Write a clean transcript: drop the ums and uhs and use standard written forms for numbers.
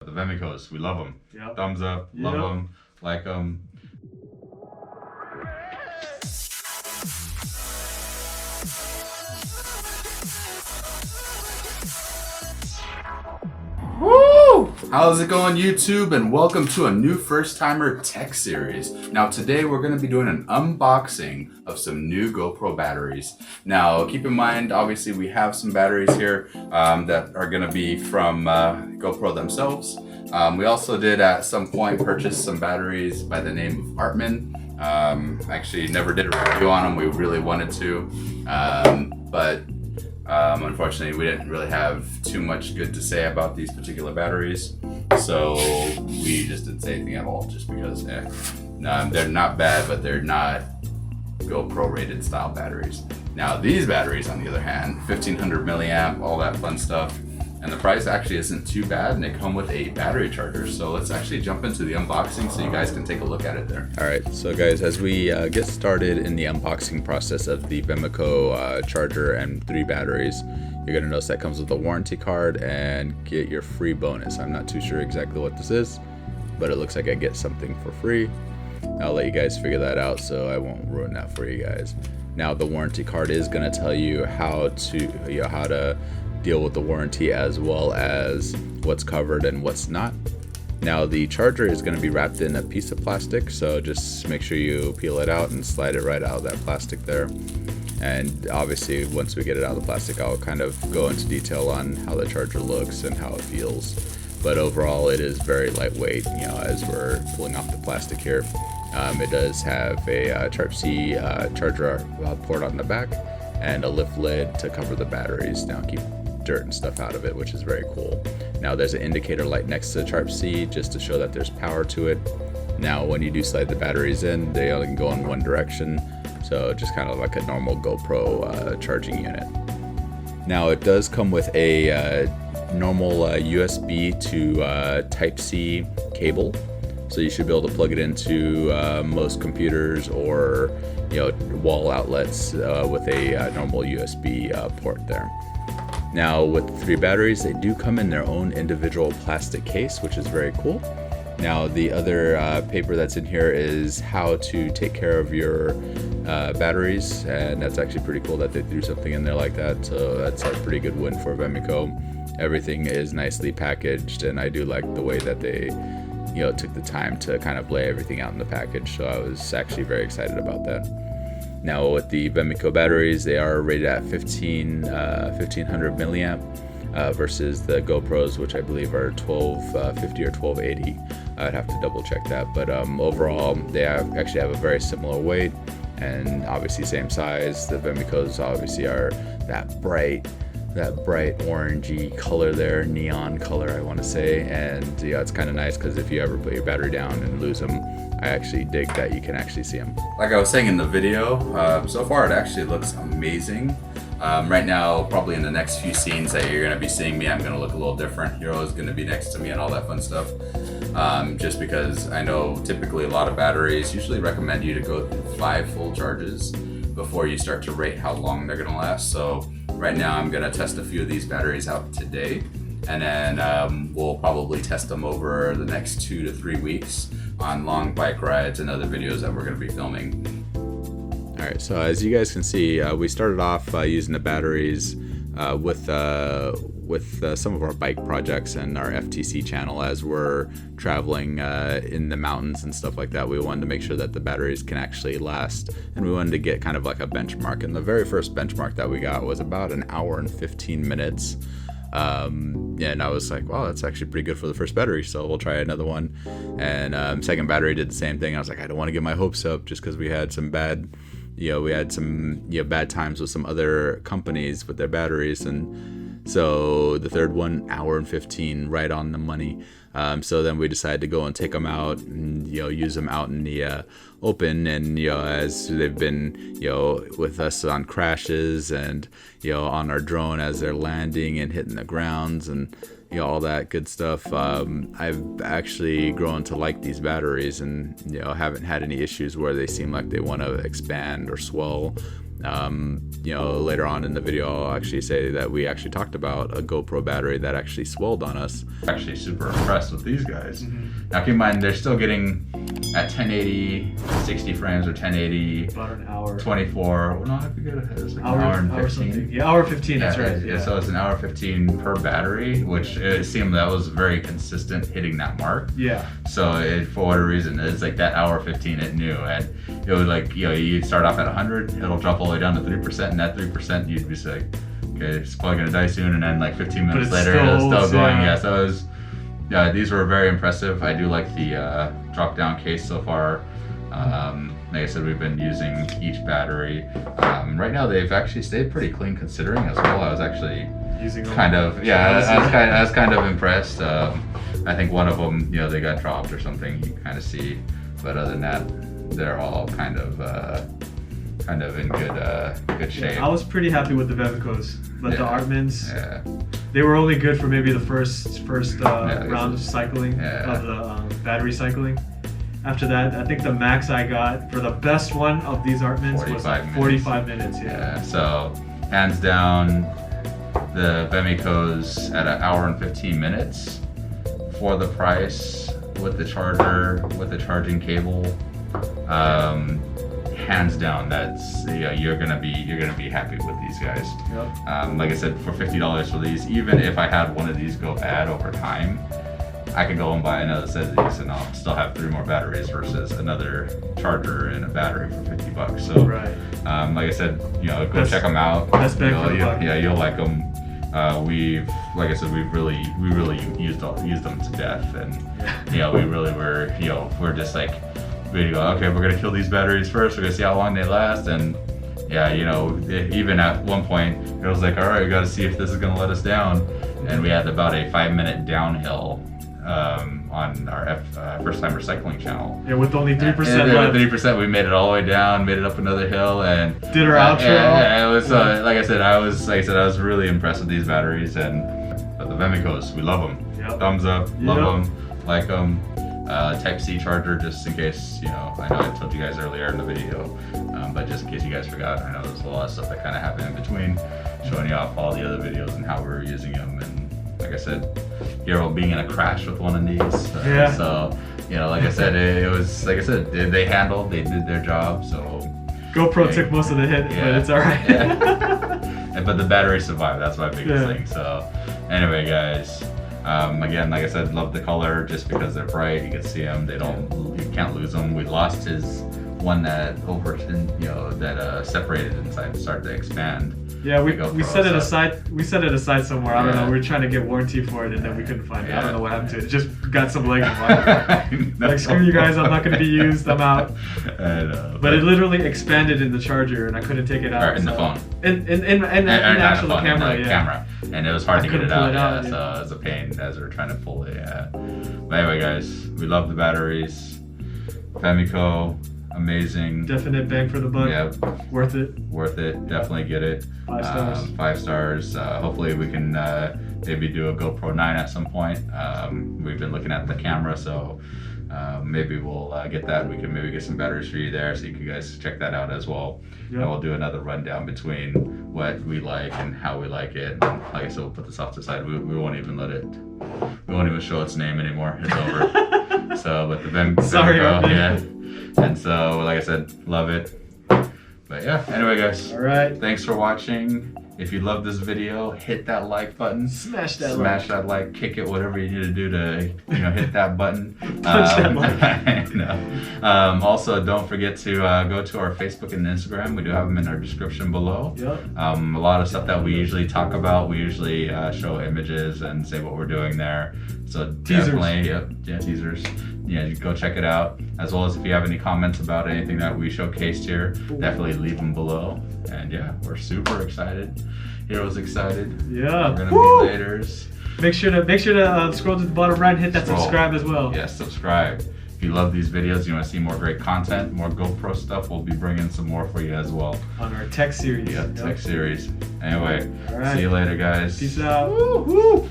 The Vemicos, we love them. Yep. Thumbs up, love them, like them. Woo! How's it going, YouTube? And welcome to a new first-timer tech series. Now today we're going to be doing an unboxing of some new GoPro batteries. Now keep in mind, obviously we have some batteries here that are going to be from GoPro themselves. We also did at some point purchase some batteries by the name of Artman. Actually never did a review on them. We really wanted to, but unfortunately we didn't really have too much good to say about these particular batteries, so we just didn't say anything at all, just because they're not bad, but they're not GoPro rated style batteries. Now these batteries, on the other hand, 1500 milliamp, all that fun stuff. And the price actually isn't too bad, and they come with a battery charger. So let's actually jump into the unboxing so you guys can take a look at it there. All right, so guys, as we get started in the unboxing process of the Vemico charger and 3 batteries, you're gonna notice that comes with a warranty card and get your free bonus. I'm not too sure exactly what this is, but it looks like I get something for free. I'll let you guys figure that out, so I won't ruin that for you guys. Now the warranty card is gonna tell you how to deal with the warranty, as well as what's covered and what's not. Now the charger is going to be wrapped in a piece of plastic, so just make sure you peel it out and slide it right out of that plastic there. And obviously once we get it out of the plastic, I'll kind of go into detail on how the charger looks and how it feels. But overall it is very lightweight, as we're pulling off the plastic here. It does have a Type-C charger port on the back and a lift lid to cover the batteries. Now keep dirt and stuff out of it, which is very cool. Now there's an indicator light next to the Type-C just to show that there's power to it. Now when you do slide the batteries in, they only can go in one direction, so just kind of like a normal GoPro charging unit. Now it does come with a normal USB to Type-C cable, so you should be able to plug it into most computers or wall outlets with a normal USB port there. Now with the 3 batteries, they do come in their own individual plastic case, which is very cool. Now the other paper that's in here is how to take care of your batteries, and that's actually pretty cool that they threw something in there like that, so that's a pretty good win for Vemico. Everything is nicely packaged, and I do like the way that they took the time to kind of lay everything out in the package, so I was actually very excited about that. Now with the Vemico batteries, they are rated at 1500 milliamp versus the GoPros, which I believe are 1250 or 1280. I'd have to double check that, but overall they actually have a very similar weight and obviously same size. The Vemicos obviously are that bright orangey color there, neon color I want to say, and it's kind of nice because if you ever put your battery down and lose them, I actually dig that you can actually see them. Like I was saying in the video, so far it actually looks amazing. Right now, probably in the next few scenes that you're going to be seeing me, I'm going to look a little different. Hero is going to be next to me and all that fun stuff. Just because I know typically a lot of batteries usually recommend you to go through 5 full charges before you start to rate how long they're going to last. So right now I'm going to test a few of these batteries out today, and then we'll probably test them over the next 2 to 3 weeks on long bike rides and other videos that we're going to be filming. All right, so as you guys can see, we started off using the batteries with some of our bike projects and our FTC channel. As we're traveling in the mountains and stuff like that, we wanted to make sure that the batteries can actually last, and we wanted to get kind of like a benchmark. And the very first benchmark that we got was about 1 hour and 15 minutes. And I was like, wow, that's actually pretty good for the first battery, so we'll try another one. And second battery did the same thing. I was like, I don't want to get my hopes up, just because we had some bad times with some other companies with their batteries, and so the third one, 1 hour and 15, right on the money. So then we decided to go and take them out and use them out in the open, and as they've been with us on crashes and on our drone as they're landing and hitting the grounds and all that good stuff. I've actually grown to like these batteries, and haven't had any issues where they seem like they want to expand or swell. You know, later on in the video, I'll actually say that we actually talked about a GoPro battery that actually swelled on us. Actually super impressed with these guys. Now keep in mind, they're still getting at 1080, 60 frames or 1080. About an hour. 24. Well, no, I forget it. It's like an hour and 15. Yeah, hour 15, that's right. Yeah, so it's an hour 15 per battery, which it seemed that was very consistent hitting that mark. Yeah. So for whatever reason, it's like that hour 15 it knew. And it would like, you know, you'd start off at 100, it'll drop all the way down to 3%, and that 3% you'd be like, okay, it's probably gonna die soon, and then like 15 minutes later it's still going. Yeah, so it was, yeah, these were very impressive. I do like the drop down case so far. Like I said, we've been using each battery. Right now they've actually stayed pretty clean considering as well. I was actually using kind of, yeah, I was kind of impressed. I think one of them, you know, they got dropped or something, you kind of see, but other than that, they're all kind of in good shape. Yeah, I was pretty happy with the Vemicos, but the Artmans, yeah, they were only good for maybe the first round of cycling, of the battery cycling. After that, I think the max I got for the best one of these Artmans was like 45 minutes. Yeah. So hands down, the Vemicos at an hour and 15 minutes for the price, with the charger, with the charging cable. Hands down, that's, yeah, you're gonna be happy with these guys. Yep. Like I said, for $50 for these, even if I had one of these go bad over time, I could go and buy another set of these and I'll still have 3 more batteries versus another charger and a battery for $50. So, right. Like I said, you know, go check them out. Yeah, you'll like them. Like I said, we really used them to death, and you know, we really were, you know, we're just like, we go, okay, we're gonna kill these batteries first. We're gonna see how long they last, and yeah, you know, even at one point, it was like, all right, we got to see if this is gonna let us down, and we had about a 5-minute downhill on our first time recycling channel. Yeah, with only 3% left. 3%, we made it all the way down, made it up another hill, and did our outro. Yeah, it was like I said, I was really impressed with these batteries, and the Vemicos, we love them. Yep. Thumbs up, love them, like them. Type-C charger, just in case, you know, I know I told you guys earlier in the video, but just in case you guys forgot, I know there's a lot of stuff that kind of happened in between, showing you off all the other videos and how we were using them, and like I said, here we're being in a crash with one of these, so, you know, like I said, it was, like I said, they did their job, so. GoPro took most of the hit, but it's alright. But the battery survived, that's my biggest thing, so. Anyway, guys. Again, like I said, love the color just because they're bright. You can see them. You can't lose them. We lost his one that separated inside and started to expand. Yeah, we set it aside. We set it aside somewhere. I don't know. We were trying to get warranty for it, and then we couldn't find it. I don't know what happened to it. It just got some legs. Like, screw you guys. I'm not going to be used. I'm out. I know. But it literally expanded in the charger, and I couldn't take it out. Or in the phone. In the actual camera. Camera. And it was hard to get it out. So it was a pain as we were trying to pull it. But anyway, guys, we love the batteries. Vemico. Amazing. Definite bang for the buck. Yep. Worth it. Definitely get it. 5 stars. 5 stars. Hopefully we can maybe do a GoPro 9 at some point. We've been looking at the camera, so maybe we'll get that. We can maybe get some batteries for you there, so you can guys check that out as well. Yep. And we'll do another rundown between what we like and how we like it. And like I said, we'll put this off to the side. We won't even we won't even show its name anymore. It's over. So, but the Vemico, yeah. And so, like I said, love it. But yeah, anyway, guys. All right. Thanks for watching. If you love this video, hit that like button. Smash that like, kick it, whatever you need to do to, hit that button. Punch that button. Also, don't forget to go to our Facebook and Instagram. We do have them in our description below. Yep. A lot of stuff that we usually talk about. We usually show images and say what we're doing there. So definitely, teasers. Yeah, you go check it out. As well as if you have any comments about anything that we showcased here, definitely leave them below. And yeah, we're super excited. Hero's excited. Yeah. We're gonna be laters. Make sure to scroll to the bottom right and hit that subscribe as well. Yes, subscribe. If you love these videos, you want to see more great content, more GoPro stuff, we'll be bringing some more for you as well. On our tech series. Yeah, tech series. Anyway, see you later, guys. Peace out. Woo, woo.